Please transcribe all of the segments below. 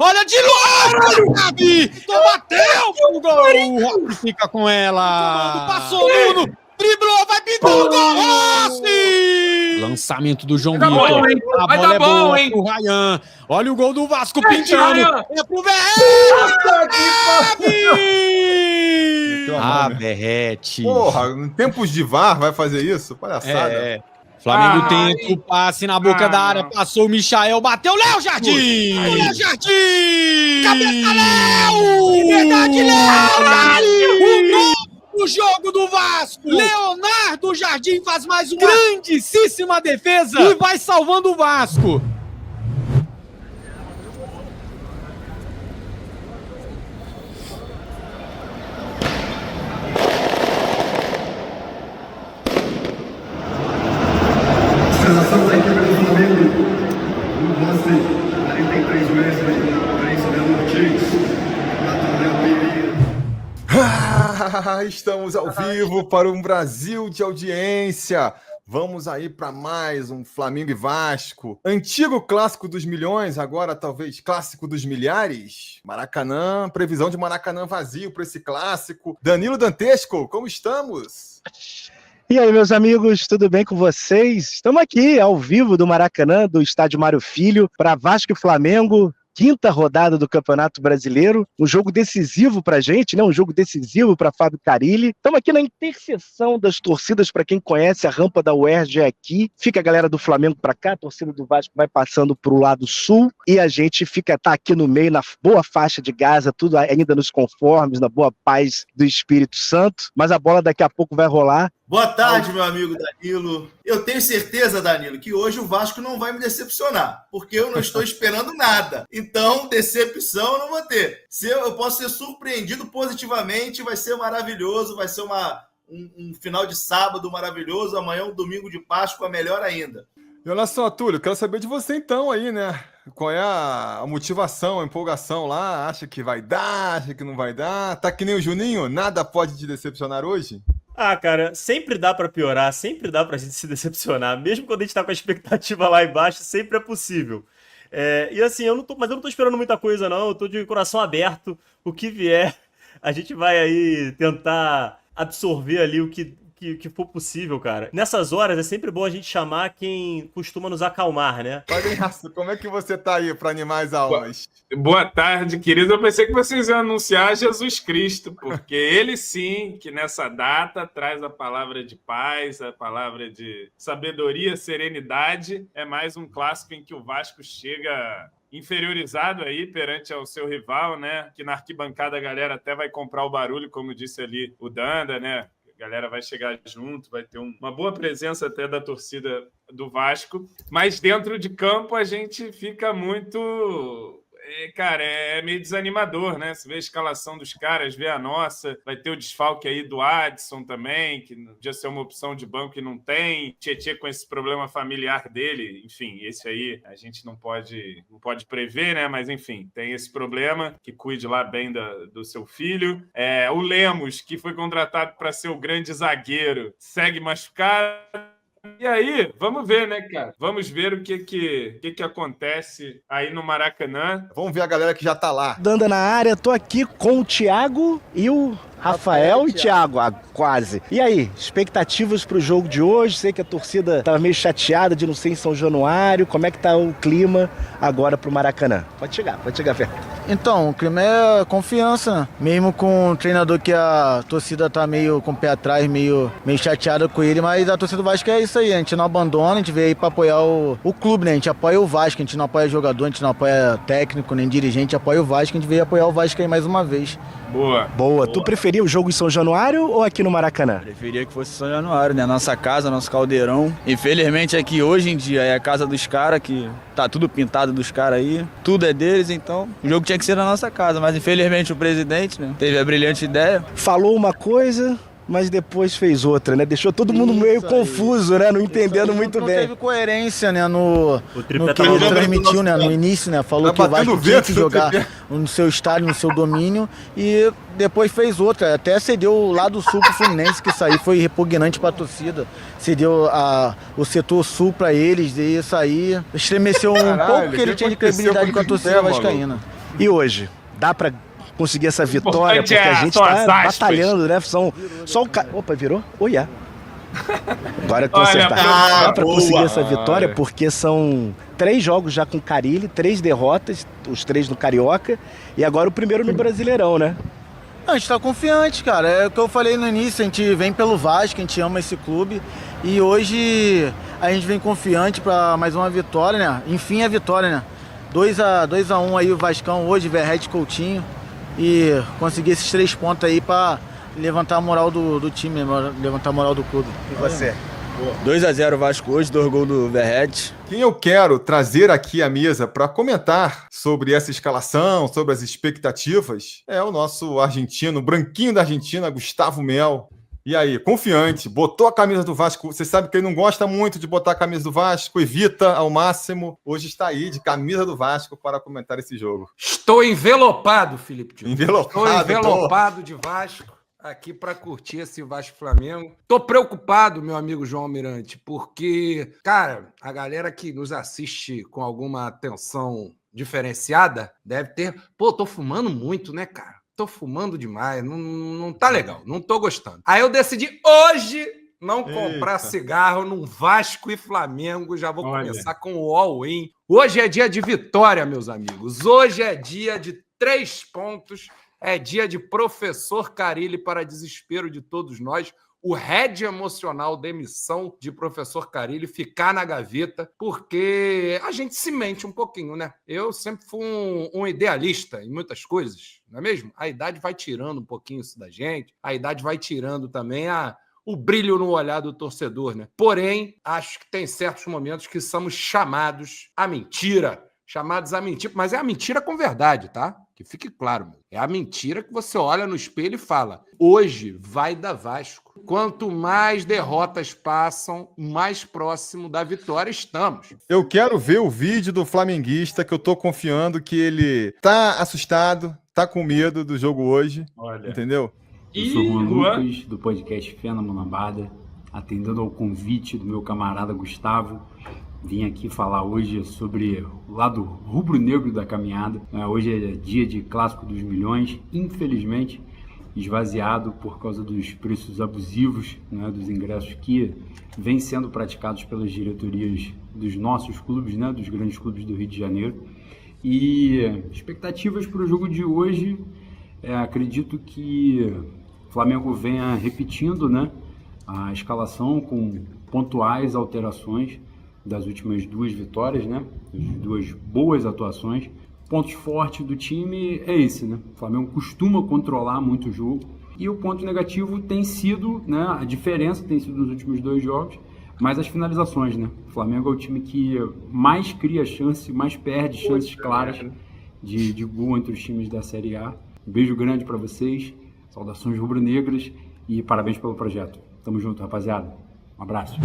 Olha de novo, Gabi! Bateu pro gol! O Rossi fica com ela. Passou, Nuno. Driblou, vai pintar o gol, Rossi! Lançamento do João Vitor. A bola é boa pro Ryan. Olha o gol do Vasco pintando. É pro Verrete! Ah, Verrete. Porra, em tempos de VAR vai fazer isso? Palhaçada. Flamengo tenta o passe na boca da área. Passou o Michael, bateu Léo Jardim! Léo Jardim! Cabeça, Léo! Liberdade, Léo! O novo jogo do Vasco! Leonardo Jardim faz mais uma grandíssima defesa e vai salvando o Vasco. Sensação da equipe do Flamengo, um lance 43 meses, 3 minutos, Estamos ao vivo para um Brasil de audiência. Vamos aí para mais um Flamengo e Vasco. Antigo clássico dos milhões, agora talvez clássico dos milhares. Maracanã, previsão de Maracanã vazio para esse clássico. Danilo Dantesco, como estamos? E aí, meus amigos, tudo bem com vocês? Estamos aqui ao vivo do Maracanã, do Estádio Mário Filho, para Vasco e Flamengo, quinta rodada do Campeonato Brasileiro, um jogo decisivo pra gente, né? Um jogo decisivo para Fábio Carille. Estamos aqui na interseção das torcidas, para quem conhece, a rampa da UERJ é aqui. Fica a galera do Flamengo para cá, a torcida do Vasco vai passando pro lado sul e a gente tá aqui no meio, na boa faixa de Gaza, tudo ainda nos conformes, na boa paz do Espírito Santo, mas a bola daqui a pouco vai rolar. Boa tarde, meu amigo Danilo. Eu tenho certeza, Danilo, que hoje o Vasco não vai me decepcionar, porque eu não estou esperando nada. Então, decepção eu não vou ter. Eu posso ser surpreendido positivamente, vai ser maravilhoso, vai ser um final de sábado maravilhoso, amanhã um domingo de Páscoa melhor ainda. E olha só, Túlio, quero saber de você então aí, né? Qual é a motivação, a empolgação lá? Acha que vai dar, acha que não vai dar? Tá que nem o Juninho? Nada pode te decepcionar hoje? Ah, cara, sempre dá pra piorar, sempre dá pra gente se decepcionar. Mesmo quando a gente tá com a expectativa lá embaixo, sempre é possível. E assim, eu não tô esperando muita coisa, não. Eu tô de coração aberto. O que vier, a gente vai aí tentar absorver ali o que for possível, cara. Nessas horas é sempre bom a gente chamar quem costuma nos acalmar, né? Palhaço, como é que você tá aí pra animar as almas? Boa tarde, querido. Eu pensei que vocês iam anunciar Jesus Cristo, porque ele sim, que nessa data traz a palavra de paz, a palavra de sabedoria, serenidade. É mais um clássico em que o Vasco chega inferiorizado aí perante ao seu rival, né? Que na arquibancada a galera até vai comprar o barulho, como disse ali o Danda, né? A galera vai chegar junto, vai ter uma boa presença até da torcida do Vasco. Mas dentro de campo a gente fica muito... Cara, é meio desanimador, né? Você vê a escalação dos caras, vê a nossa. Vai ter o desfalque aí do Adson também, que podia ser uma opção de banco e não tem. Tietê com esse problema familiar dele. Enfim, esse aí a gente não pode prever, né? Mas, enfim, tem esse problema. Que cuide lá bem do seu filho. O Lemos, que foi contratado para ser o grande zagueiro, segue machucado. E aí, vamos ver, né, cara? Vamos ver o que acontece aí no Maracanã. Vamos ver a galera que já tá lá. Danda na área, tô aqui com o Thiago e o Rafael e Thiago, quase. E aí, expectativas pro jogo de hoje? Sei que a torcida tava meio chateada de não ser em São Januário. Como é que tá o clima agora pro Maracanã? Pode chegar, Fer. Então, o clima é confiança, né? Mesmo com o treinador que a torcida tá meio com o pé atrás, meio chateada com ele, mas a torcida do Vasco é isso aí, a gente não abandona, a gente veio aí pra apoiar o clube, né? A gente apoia o Vasco, a gente não apoia jogador, a gente não apoia técnico, nem dirigente, a gente apoia o Vasco, a gente veio apoiar o Vasco aí mais uma vez. Boa. Tu preferia o jogo em São Januário ou aqui no Maracanã? Preferia que fosse São Januário, né? Nossa casa, nosso caldeirão. Infelizmente aqui hoje em dia é a casa dos caras, que tá tudo pintado dos caras aí. Tudo é deles, então o jogo tinha que ser na nossa casa. Mas infelizmente o presidente, né, teve a brilhante ideia. Falou uma coisa, mas depois fez outra, né? Deixou todo mundo meio confuso, né? Não entendendo muito bem. Não teve coerência, né? No que ele transmitiu, né? No início, né? Falou que o Vasco tinha que jogar no seu estádio, no seu domínio, e depois fez outra. Até cedeu o lado sul pro Fluminense, que isso aí foi repugnante pra torcida. Cedeu o setor sul pra eles, e isso aí estremeceu um pouco, que ele tinha de credibilidade com a torcida vascaína. E hoje, dá pra conseguir essa vitória? Porque a gente são as tá aspas. batalhando, né? Só o cara... Opa, virou? Olha. Agora eu tô Olha, acertando. ah, Dá pra boa. conseguir essa vitória porque são 3 jogos já com Carille, 3 derrotas, os 3 no Carioca, e agora o primeiro no Brasileirão, né? A gente tá confiante, cara. É o que eu falei no início, a gente vem pelo Vasco, a gente ama esse clube. E hoje a gente vem confiante pra mais uma vitória, né? Enfim, a vitória, né? 2-1 aí o Vascão hoje, Verrete e Coutinho. E conseguir esses 3 pontos aí pra levantar a moral do time, levantar a moral do clube. E você? 2-0 Vasco hoje, 2 gols do Verrete. Quem eu quero trazer aqui à mesa para comentar sobre essa escalação, sobre as expectativas, é o nosso argentino, branquinho da Argentina, Gustavo Mel. E aí, confiante, botou a camisa do Vasco. Você sabe que ele não gosta muito de botar a camisa do Vasco, evita ao máximo. Hoje está aí de camisa do Vasco para comentar esse jogo. Estou envelopado, Felipe Diogo. Envelopado, Estou envelopado de Vasco aqui para curtir esse Vasco Flamengo. Tô preocupado, meu amigo João Almirante, porque, cara, a galera que nos assiste com alguma atenção diferenciada deve ter... Pô, tô fumando muito, né, cara? Tô fumando demais, não tá legal, não tô gostando. Aí eu decidi hoje não comprar cigarro num Vasco e Flamengo, já vou começar com o all-in. Hoje é dia de vitória, meus amigos. Hoje é dia de 3 pontos. É dia de professor Carille para desespero de todos nós. O head emocional da emissão de professor Carille ficar na gaveta, porque a gente se mente um pouquinho, né? Eu sempre fui um idealista em muitas coisas, não é mesmo? A idade vai tirando um pouquinho isso da gente, a idade vai tirando também o brilho no olhar do torcedor, né? Porém, acho que tem certos momentos que somos chamados à mentira. Chamados a mentir, mas é a mentira com verdade, tá? Que fique claro, meu. É a mentira que você olha no espelho e fala: hoje vai dar Vasco. Quanto mais derrotas passam, mais próximo da vitória estamos. Eu quero ver o vídeo do flamenguista, que eu tô confiando que ele tá assustado, tá com medo do jogo hoje. Olha. Entendeu? Eu sou o Juan Lucas, do podcast Fena Monambada, atendendo ao convite do meu camarada Gustavo. Vim aqui falar hoje sobre o lado rubro-negro da caminhada. Hoje é dia de Clássico dos Milhões, infelizmente esvaziado por causa dos preços abusivos, né, dos ingressos que vêm sendo praticados pelas diretorias dos nossos clubes, né, dos grandes clubes do Rio de Janeiro. E expectativas para o jogo de hoje, acredito que o Flamengo venha repetindo, né, a escalação com pontuais alterações das últimas 2 vitórias, né? 2 boas atuações. Pontos fortes do time é esse, né? O Flamengo costuma controlar muito o jogo. E o ponto negativo tem sido, né? A diferença tem sido nos últimos 2 jogos, mas as finalizações, né? O Flamengo é o time que mais cria chance, mais perde chances claras de gol entre os times da Série A. Um beijo grande para vocês, saudações rubro-negras e parabéns pelo projeto. Tamo junto, rapaziada. Um abraço.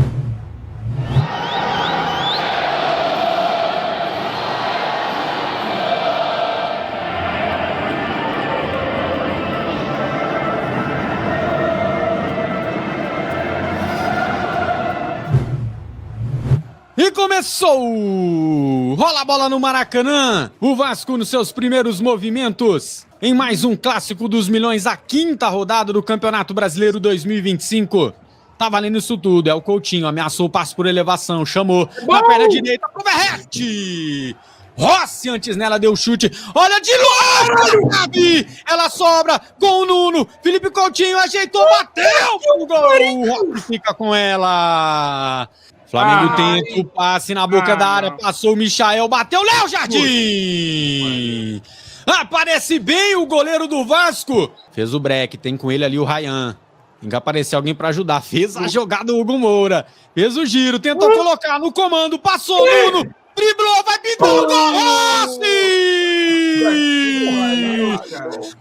E começou! Rola a bola no Maracanã! O Vasco nos seus primeiros movimentos. Em mais um Clássico dos Milhões, a 5ª rodada do Campeonato Brasileiro 2025. Tá valendo isso tudo, é o Coutinho, ameaçou o passe por elevação, chamou na perna direita pro Verrete! Rossi antes nela deu chute, olha de novo, Gabi! Ela sobra com o Nuno, Felipe Coutinho ajeitou, bateu pro gol! O Rossi fica com ela! Flamengo tenta o passe na boca da área, passou o Michael, bateu Léo Jardim! Aparece bem o goleiro do Vasco! Fez o break, tem com ele ali o Ryan. Tem que aparecer alguém pra ajudar. Fez a jogada o Hugo Moura. Fez o giro, tentou colocar no comando, passou o Nuno, driblou, vai pintar o gol, Rossi!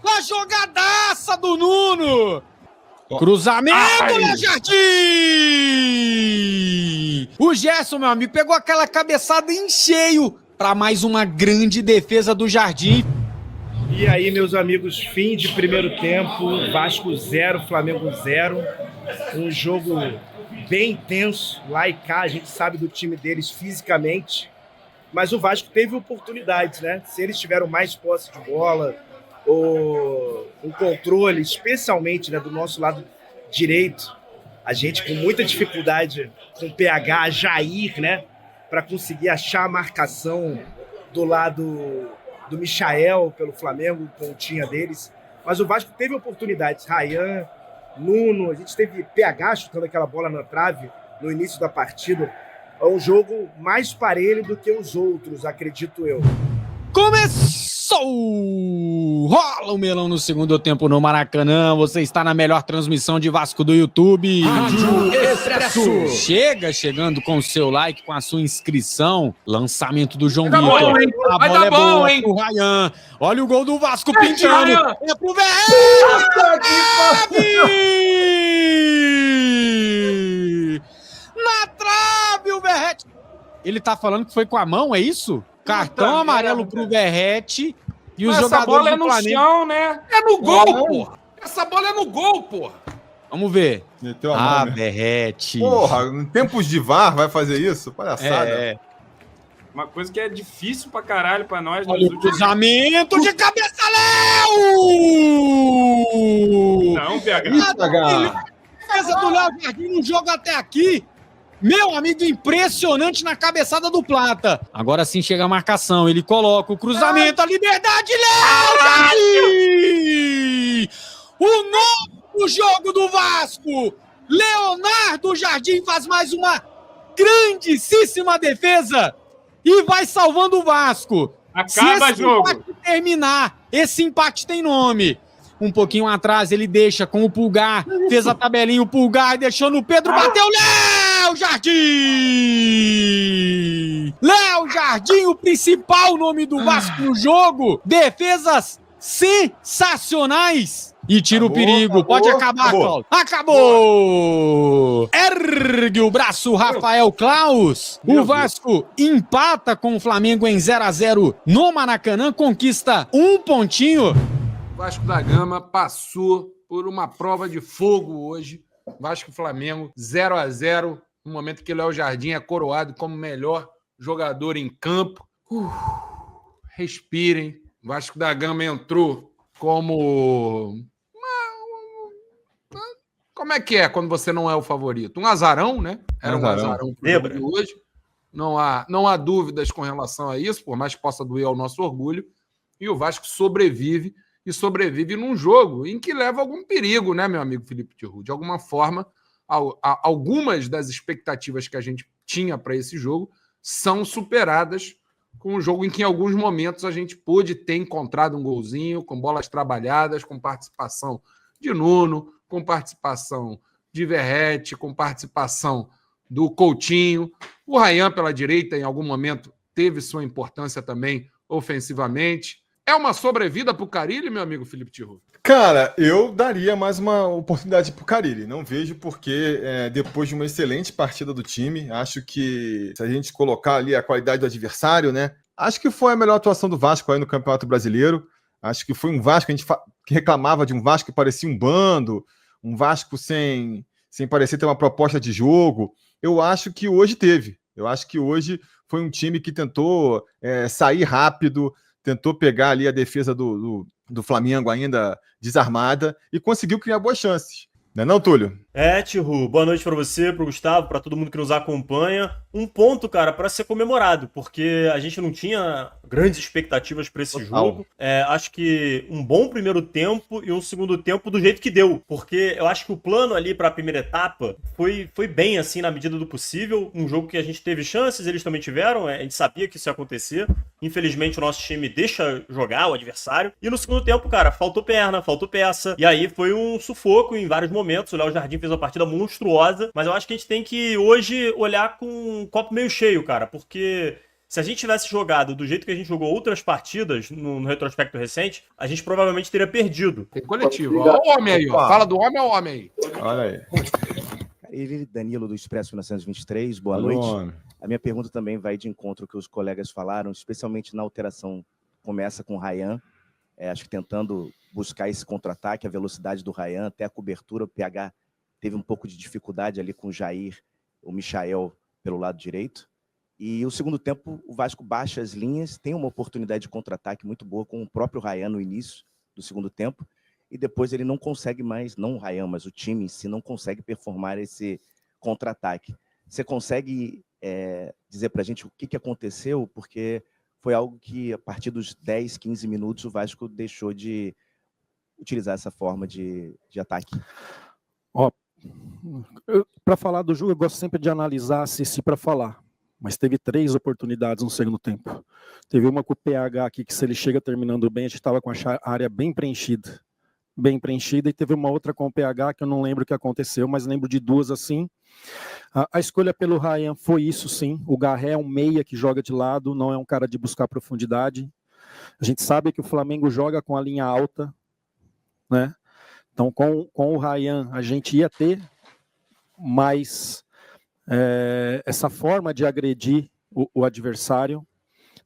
A jogadaça do Nuno! Cruzamento, Léo Jardim! O Gerson, meu amigo, pegou aquela cabeçada em cheio para mais uma grande defesa do Jardim. E aí, meus amigos, fim de primeiro tempo, Vasco 0, Flamengo 0. Um jogo bem intenso, lá e cá, a gente sabe do time deles fisicamente. mas o Vasco teve oportunidades, né? Se eles tiveram mais posse de bola, o controle, especialmente, né, do nosso lado direito, a gente com muita dificuldade com o PH, Jair, né, para conseguir achar a marcação do lado do Michael pelo Flamengo, com o tinha deles. Mas o Vasco teve oportunidades. Ryan, Nuno, a gente teve PH chutando aquela bola na trave no início da partida. É um jogo mais parelho do que os outros, acredito eu. Começou! Rola o melão no segundo tempo no Maracanã. Você está na melhor transmissão de Vasco do YouTube. Rádio Expresso. Chegando com o seu like, com a sua inscrição. Lançamento do João Vai dar Vitor. bom, hein? A Vai bola dar é bom, boa hein? pro Ryan. Olha o gol do Vasco Mete, pintando. Ryan. É pro Verratti. Na trave o Verratti. Ele tá falando que foi com a mão, é isso? Cartão amarelo pro Verratti e os Essa jogadores bola é do no Flamengo... chão, né? É no gol, porra! Essa bola é no gol, porra! Vamos ver. Meteu a mão, né? Verratti. Porra, em tempos de VAR vai fazer isso? Palhaçada. Uma coisa que é difícil pra caralho pra nós. Olha o cruzamento de cabeça, Léo! Não, PH. Defesa do Léo Jardim no jogo até aqui. Meu amigo, impressionante na cabeçada do Plata. Agora sim chega a marcação. Ele coloca o cruzamento, a liberdade, Léo Jardim! O novo jogo do Vasco. Leonardo Jardim faz mais uma grandíssima defesa e vai salvando o Vasco. Acaba Se jogo. esse empate terminar, esse empate tem nome. Um pouquinho atrás, ele deixa com o Pulgar. Fez a tabelinha, o Pulgar deixou no Pedro, bateu Léo Jardim! Léo Jardim, o principal nome do Vasco no jogo. Defesas sensacionais. E tira o perigo. Pode acabar, Cláudio. Acabou! Ergue o braço, Rafael Klaus. O Vasco empata com o Flamengo em 0-0 no Maracanã. Conquista um pontinho. Vasco da Gama passou por uma prova de fogo hoje. Vasco e Flamengo 0-0, no momento que Léo Jardim é coroado como melhor jogador em campo. Respirem. Vasco da Gama entrou como... Como é que é quando você não é o favorito? Um azarão, né? Era um azarão pro jogo de hoje. Não há dúvidas com relação a isso, por mais que possa doer ao nosso orgulho. E o Vasco sobrevive, e sobrevive num jogo em que leva algum perigo, né, meu amigo Felipe Tiru? De alguma forma, algumas das expectativas que a gente tinha para esse jogo são superadas com um jogo em que, em alguns momentos, a gente pôde ter encontrado um golzinho, com bolas trabalhadas, com participação de Nuno, com participação de Verratti, com participação do Coutinho. O Ryan, pela direita, em algum momento, teve sua importância também ofensivamente. É uma sobrevida pro Carille, meu amigo Felipe Tiru? Cara, eu daria mais uma oportunidade pro Carille. Não vejo porque, depois de uma excelente partida do time, acho que se a gente colocar ali a qualidade do adversário, né? Acho que foi a melhor atuação do Vasco aí no Campeonato Brasileiro. Acho que foi um Vasco, a gente que reclamava de um Vasco que parecia um bando, um Vasco sem parecer ter uma proposta de jogo. Eu acho que hoje teve. Eu acho que hoje foi um time que tentou sair rápido, tentou pegar ali a defesa do Flamengo ainda desarmada e conseguiu criar boas chances. Não é não, Túlio? Tiru, boa noite pra você, pro Gustavo, pra todo mundo que nos acompanha. Um ponto, cara, pra ser comemorado, porque a gente não tinha grandes expectativas pra esse jogo. Acho que um bom primeiro tempo e um segundo tempo do jeito que deu, porque eu acho que o plano ali pra primeira etapa foi bem, assim, na medida do possível. Um jogo que a gente teve chances, eles também tiveram, a gente sabia que isso ia acontecer. Infelizmente, o nosso time deixa jogar o adversário. E no segundo tempo, cara, faltou perna, faltou peça. E aí foi um sufoco em vários momentos. O Léo Jardim fez uma partida monstruosa. Mas eu acho que a gente tem que hoje olhar com um copo meio cheio, cara. Porque se a gente tivesse jogado do jeito que a gente jogou outras partidas no retrospecto recente, a gente provavelmente teria perdido. Tem coletivo. Olha o homem aí, ó. Fala do homem ao homem aí. Olha aí. Ele, Danilo do Expresso 1923, boa noite. A minha pergunta também vai de encontro ao que os colegas falaram, especialmente na alteração. Começa com o Ryan, acho que tentando buscar esse contra-ataque, a velocidade do Ryan, até a cobertura, o PH teve um pouco de dificuldade ali com o Jair, o Michael pelo lado direito. E o segundo tempo, o Vasco baixa as linhas, tem uma oportunidade de contra-ataque muito boa com o próprio Ryan no início do segundo tempo, e depois ele não consegue mais, não o Ryan, mas o time em si não consegue performar esse contra-ataque. Você consegue dizer para a gente o que aconteceu? Porque foi algo que, a partir dos 10, 15 minutos, o Vasco deixou de utilizar essa forma de ataque. Para falar do jogo, eu gosto sempre de analisar, assistir para falar. Mas teve 3 oportunidades no segundo tempo. Teve uma com o PH aqui, que se ele chega terminando bem, a gente estava com a área bem preenchida, e teve uma outra com o PH, que eu não lembro o que aconteceu, mas lembro de 2 assim. A escolha pelo Ryan foi isso, sim. O Garré é um meia que joga de lado, não é um cara de buscar profundidade. A gente sabe que o Flamengo joga com a linha alta, né? Então, com o Ryan, a gente ia ter mais essa forma de agredir o adversário,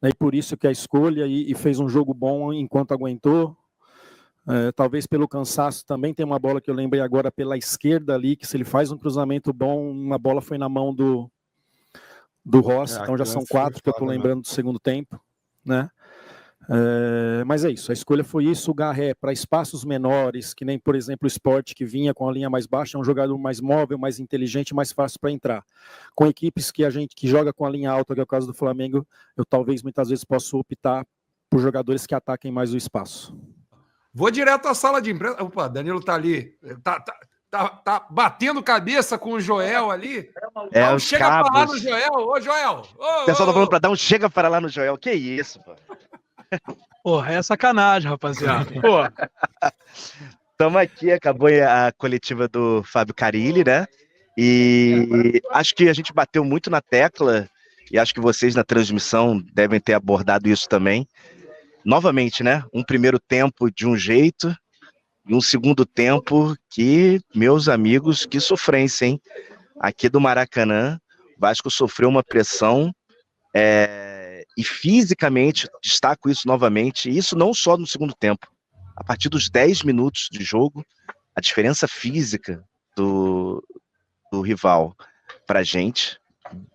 né? E por isso que a escolha, e fez um jogo bom enquanto aguentou. Talvez pelo cansaço também. Tem uma bola que eu lembrei agora pela esquerda ali, que se ele faz um cruzamento bom, uma bola foi na mão do Rossi, então já são 4 que eu estou lembrando do segundo tempo, né? Mas é isso, a escolha foi isso. O Garré para espaços menores, que nem, por exemplo, o Sport, que vinha com a linha mais baixa, é um jogador mais móvel, mais inteligente, mais fácil para entrar. Com equipes que joga com a linha alta, que é o caso do Flamengo, eu talvez muitas vezes possa optar por jogadores que ataquem mais o espaço. Vou direto à sala de imprensa. Opa, Danilo tá ali. Tá batendo cabeça com o Joel ali. Os chega cabos. pra lá no Joel. Ô, Joel. O pessoal tá falando pra dar um chega para lá no Joel. Que isso, pô? Porra, é sacanagem, rapaziada. Pô. Estamos aqui, acabou a coletiva do Fábio Carilli, né? E acho que a gente bateu muito na tecla, e acho que vocês na transmissão devem ter abordado isso também. Novamente, né? Um primeiro tempo de um jeito e um segundo tempo que, meus amigos, que sofrência, hein? Aqui do Maracanã, o Vasco sofreu uma pressão e fisicamente, destaco isso novamente, e isso não só no segundo tempo. A partir dos 10 minutos de jogo, a diferença física do rival pra gente,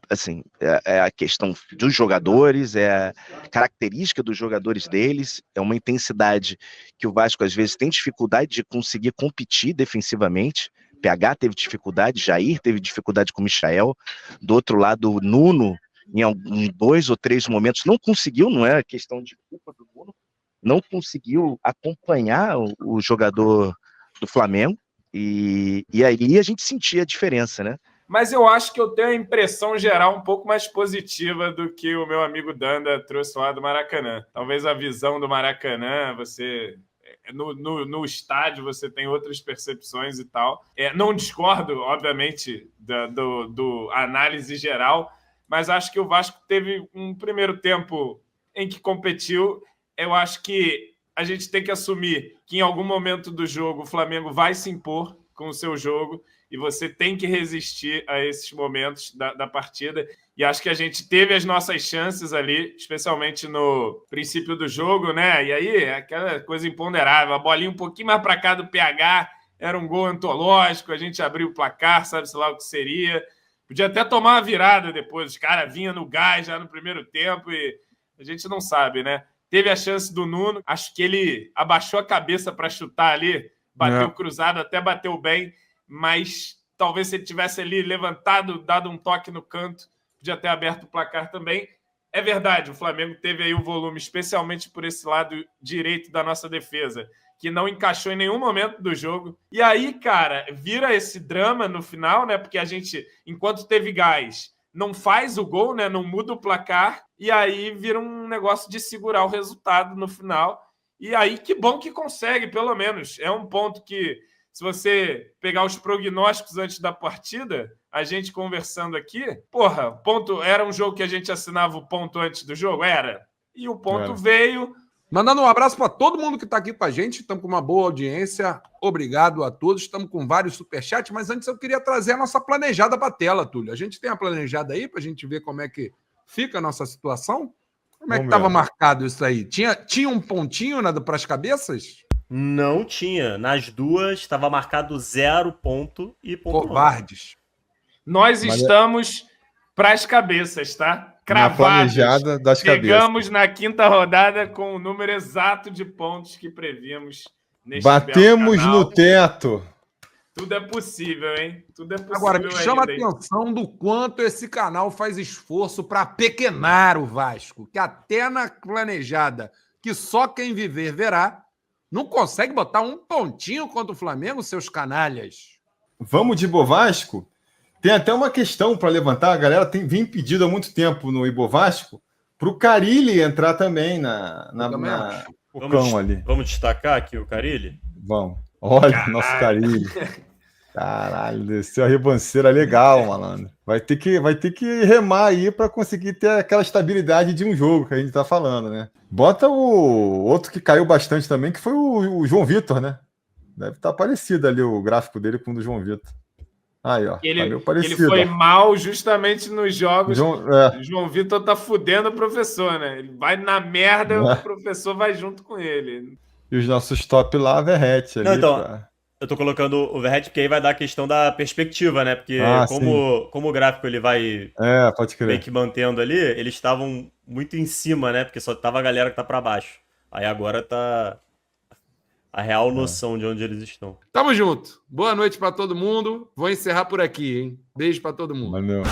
assim, é a questão dos jogadores, é a característica dos jogadores deles, é uma intensidade que o Vasco às vezes tem dificuldade de conseguir competir defensivamente. PH teve dificuldade, Jair teve dificuldade com o Michael, do outro lado o Nuno, em 2 ou 3 momentos, não conseguiu, não é questão de culpa do Nuno, não conseguiu acompanhar o jogador do Flamengo, e aí a gente sentia a diferença, né? Mas eu acho que eu tenho a impressão geral um pouco mais positiva do que o meu amigo Danda trouxe lá do Maracanã. Talvez a visão do Maracanã, você... No estádio você tem outras percepções e tal. Não discordo, obviamente, do análise geral, mas acho que o Vasco teve um primeiro tempo em que competiu. Eu acho que a gente tem que assumir que em algum momento do jogo o Flamengo vai se impor com o seu jogo e você tem que resistir a esses momentos da partida. E acho que a gente teve as nossas chances ali, especialmente no princípio do jogo, né? E aí, aquela coisa imponderável, a bolinha um pouquinho mais para cá do PH, era um gol antológico, a gente abriu o placar, sabe-se lá o que seria. Podia até tomar uma virada depois, os caras vinham no gás já no primeiro tempo e a gente não sabe, né? Teve a chance do Nuno, acho que ele abaixou a cabeça para chutar ali, bateu cruzado, até bateu bem, mas talvez se ele tivesse ali levantado, dado um toque no canto, podia ter aberto o placar também. É verdade, o Flamengo teve aí o volume, especialmente por esse lado direito da nossa defesa, que não encaixou em nenhum momento do jogo. E aí, cara, vira esse drama no final, né? Porque a gente, enquanto teve gás, não faz o gol, né? Não muda o placar, e aí vira um negócio de segurar o resultado no final. E aí, que bom que consegue, pelo menos. É um ponto que, se você pegar os prognósticos antes da partida, a gente conversando aqui, porra, ponto, era um jogo que a gente assinava o ponto antes do jogo? Era. E o ponto veio. Mandando um abraço para todo mundo que está aqui com a gente. Estamos com uma boa audiência. Obrigado a todos. Estamos com vários superchats, mas antes eu queria trazer a nossa planejada para a tela, Túlio. A gente tem a planejada aí para a gente ver como é que fica a nossa situação? Como é que estava marcado isso aí? Tinha um pontinho para as cabeças? Não tinha. Nas duas estava marcado 0 ponto e ponto. Covardes. Nós estamos para as cabeças, tá? cravados. planejada das Chegamos na quinta rodada com o número exato de pontos que prevíamos neste Batemos belo canal. no teto. Tudo é possível, hein? Tudo é possível. Agora, me chama a ainda, hein? atenção do quanto esse canal faz esforço para pequenar o Vasco, que até na planejada, que só quem viver verá, não consegue botar um pontinho contra o Flamengo, seus canalhas. Vamos de Ibovasco? Tem até uma questão para levantar. A galera vem pedido há muito tempo no Ibovasco para o Carille entrar também o cão ali. Vamos destacar aqui o Carille? Vamos. Olha, nosso Carille. Caralho, desceu a ribanceira legal, malandro. Vai ter que remar aí para conseguir ter aquela estabilidade de um jogo que a gente tá falando, né? Bota o outro que caiu bastante também, que foi o João Vitor, né? Deve estar parecido ali o gráfico dele com o do João Vitor. Aí, ó. Ele, tá meio parecido. ele foi ó. mal justamente nos jogos. João João Vitor tá fudendo o professor, né? Ele vai na merda, o professor vai junto com ele. E os nossos top lá, Verrete ali. Não, então, eu tô colocando o Verrete porque aí vai dar a questão da perspectiva, né? Porque como o gráfico ele vai pode crer. meio que mantendo ali, eles estavam muito em cima, né? Porque só tava a galera que tá pra baixo. Aí agora tá a real noção de onde eles estão. Tamo junto. Boa noite para todo mundo. Vou encerrar por aqui, hein? Beijo para todo mundo. Valeu.